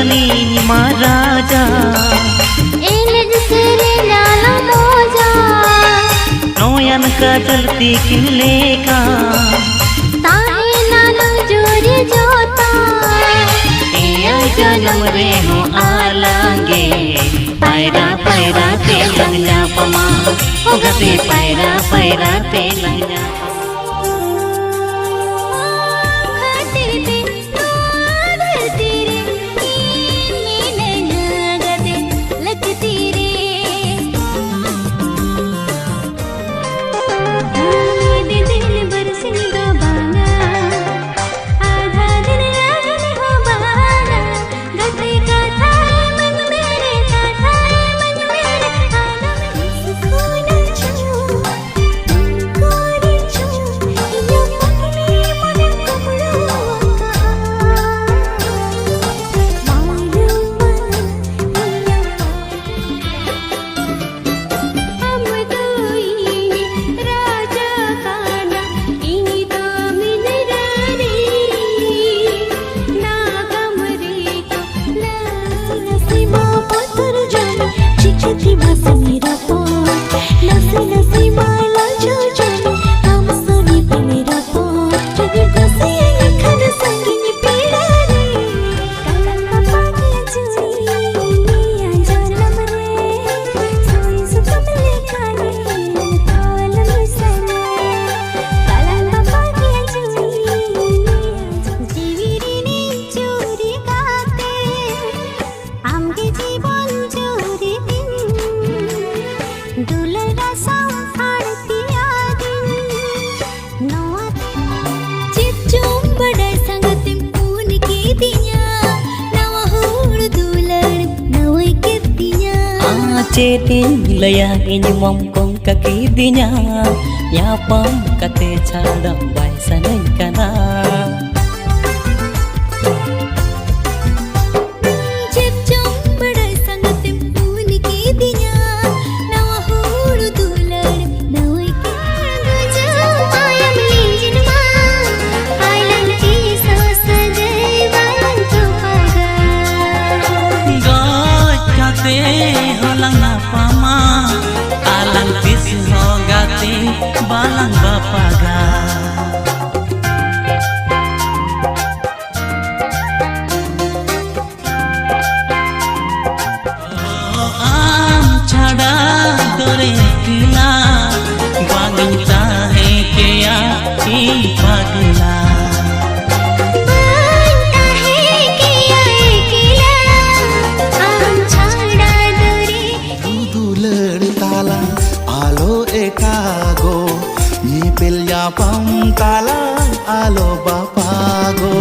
ली महाराजा नोयन का जलती किले का जन्म रे हो आलांगे पैरा पैरा ते लंगना पमा ओ गते पैरा पैरा ते लंगना Ceding laya ini mongkong kaki dinya nyapam kate cadam bai sanai kana balang bapaga am chada dore kila bagita hai kya ki pagla Pam tala alo bapago